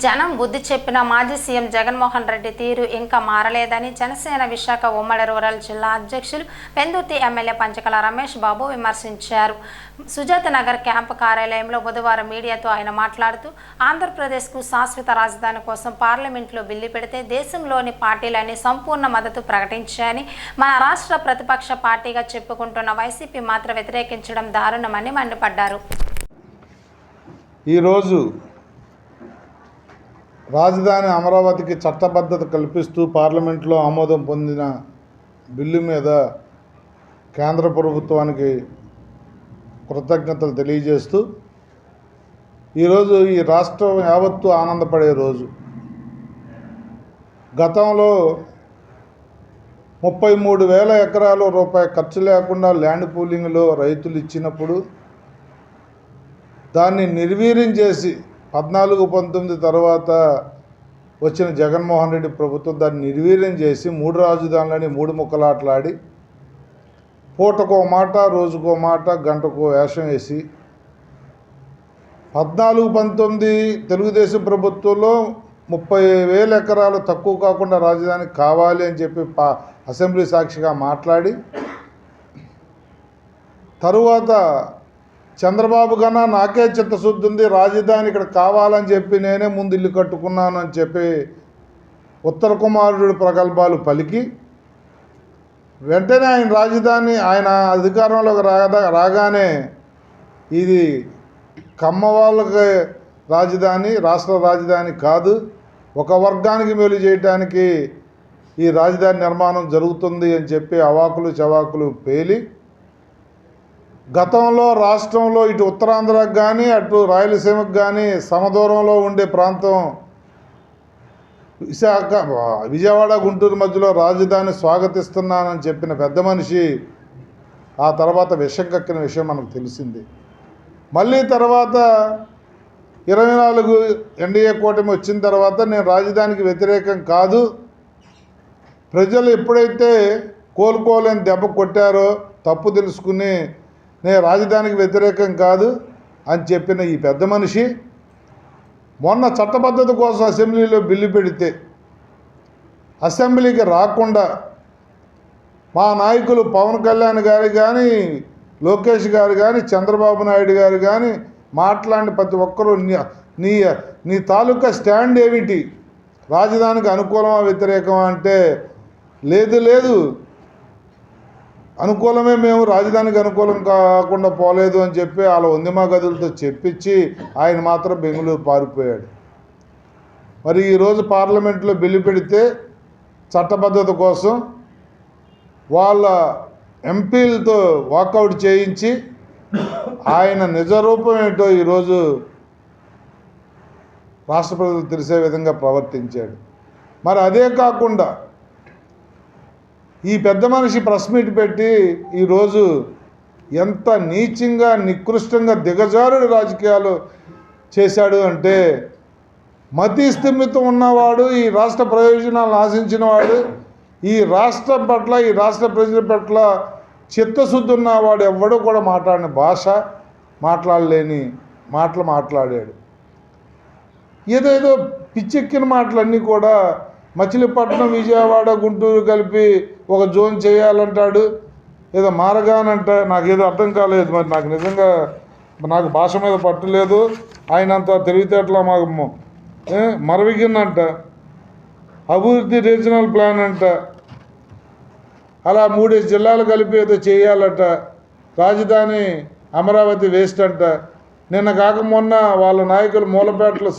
జనం బుద్ధి చెప్పిన మాజీ సీఎం జగన్మోహన్ రెడ్డి తీరు ఇంకా మారలేదని జనసేన విశాఖ ఉమ్మడి రూరల్ జిల్లా అధ్యక్షులు పెందుర్తి ఎమ్మెల్యే పంచకల రమేష్ బాబు విమర్శించారు. సుజాత నగర్ క్యాంపు కార్యాలయంలో బుధవారం మీడియాతో ఆయన మాట్లాడుతూ ఆంధ్రప్రదేశ్కు శాశ్వత రాజధాని కోసం పార్లమెంట్లో బిల్లు పెడితే దేశంలోని పార్టీలన్నీ సంపూర్ణ మద్దతు ప్రకటించాయని, మన రాష్ట్ర ప్రతిపక్ష పార్టీగా చెప్పుకుంటున్న వైసీపీ మాత్రం వ్యతిరేకించడం దారుణమని మండిపడ్డారు. ఈరోజు రాజధాని అమరావతికి చట్టబద్ధత కల్పిస్తూ పార్లమెంట్లో ఆమోదం పొందిన బిల్లు మీద కేంద్ర ప్రభుత్వానికి కృతజ్ఞతలు తెలియజేస్తూ ఈరోజు ఈ రాష్ట్రం యావత్తు ఆనందపడే రోజు. గతంలో 33,000 ఎకరాలు రూపాయి ఖర్చు లేకుండా ల్యాండ్ పూలింగ్లో రైతులు ఇచ్చినప్పుడు దాన్ని నిర్వీర్యం చేసి 14-19 తర్వాత వచ్చిన జగన్మోహన్ రెడ్డి ప్రభుత్వం దాన్ని నిర్వీర్యం చేసి 3 రాజధానులని 3 ముక్కలాటలాడి పూటకో మాట, రోజుకో మాట, గంటకో వేషం వేసి 14-19 తెలుగుదేశం ప్రభుత్వంలో 30,000 ఎకరాలు తక్కువ కాకుండా రాజధాని కావాలి అని చెప్పి అసెంబ్లీ సాక్షిగా మాట్లాడి తరువాత చంద్రబాబు కన్నా నాకే చిత్తశుద్ధి ఉంది, రాజధాని ఇక్కడ కావాలని చెప్పి నేనే ముందు ఇల్లు కట్టుకున్నాను అని చెప్పి ఉత్తర కుమారుడు ప్రగల్భాలు పలికి వెంటనే ఆయన అధికారంలోకి రాగానే ఇది కమ్మ వాళ్ళకి రాజధాని, రాష్ట్ర రాజధాని కాదు, ఒక వర్గానికి మేలు చేయడానికి ఈ రాజధాని నిర్మాణం జరుగుతుంది అని చెప్పి అవాకులు చవాకులు పేలి గతంలో రాష్ట్రంలో ఇటు ఉత్తరాంధ్రకు కానీ అటు రాయలసీమకు కానీ సమదూరంలో ఉండే ప్రాంతం విజయవాడ గుంటూరు మధ్యలో రాజధాని స్వాగతిస్తున్నానని చెప్పిన పెద్ద మనిషి ఆ తర్వాత విషం కక్కిన విషయం మనకు తెలిసింది. మళ్ళీ తర్వాత 24 ఎన్డీఏ కూటమి వచ్చిన తర్వాత నేను రాజధానికి వ్యతిరేకం కాదు, ప్రజలు ఎప్పుడైతే కోలుకోలేని దెబ్బ కొట్టారో తప్పు తెలుసుకుని నేను రాజధానికి వ్యతిరేకం కాదు అని చెప్పిన ఈ పెద్ద మనిషి మొన్న చట్టబద్ధత కోసం అసెంబ్లీలో బిల్లు పెడితే అసెంబ్లీకి రాకుండా మా నాయకులు పవన్ కళ్యాణ్ గారు కానీ, లోకేష్ గారు కానీ, చంద్రబాబు నాయుడు గారు కానీ మాట్లాడిన ప్రతి ఒక్కరూ నీ తాలూకా స్టాండ్ ఏమిటి, రాజధానికి అనుకూలమా వ్యతిరేకమా అంటే లేదు అనుకూలమే, మేము రాజధానికి అనుకూలం కాకుండా పోలేదు అని చెప్పి వాళ్ళ వందిమా గదులతో చెప్పించి ఆయన మాత్రం బెంగళూరు పారిపోయాడు. మరి ఈరోజు పార్లమెంట్లో బిల్లు పెడితే చట్టబద్ధత కోసం వాళ్ళ ఎంపీలతో వాకౌట్ చేయించి ఆయన నిజరూపం ఏంటో ఈరోజు రాష్ట్ర ప్రజలు తెలిసే విధంగా ప్రవర్తించాడు. మరి అదే కాకుండా ఈ పెద్ద మనిషి ప్రెస్ మీట్ పెట్టి ఈరోజు ఎంత నీచంగా నికృష్టంగా దిగజారుడు రాజకీయాలు చేశాడు అంటే, మతి స్థిమితం ఉన్నవాడు, ఈ రాష్ట్ర ప్రయోజనాలను ఆశించిన వాడు, ఈ రాష్ట్రం పట్ల, ఈ రాష్ట్ర ప్రజల పట్ల చిత్తశుద్ధి ఉన్నవాడు ఎవడో కూడా మాట్లాడిన భాష, మాట్లాడలేని మాటలు మాట్లాడాడు. ఏదేదో పిచ్చెక్కిన మాటలన్నీ కూడా మచిలీపట్నం, విజయవాడ, గుంటూరు కలిపి ఒక జోన్ చేయాలంటాడు, ఏదో మారగానంట. నాకేదో అర్థం కాలేదు. మరి నాకు నిజంగా నాకు భాష మీద పట్టలేదు. ఆయనంత తెలివితేటలా మాకు మరవిగిందంట. అభివృద్ధి రీజనల్ ప్లాన్ అంట, అలా 3 జిల్లాలు కలిపి ఏదో చేయాలట, రాజధాని అమరావతి వేస్ట్ అంట. నిన్న కాక మొన్న వాళ్ళ నాయకులు మూలపేటలో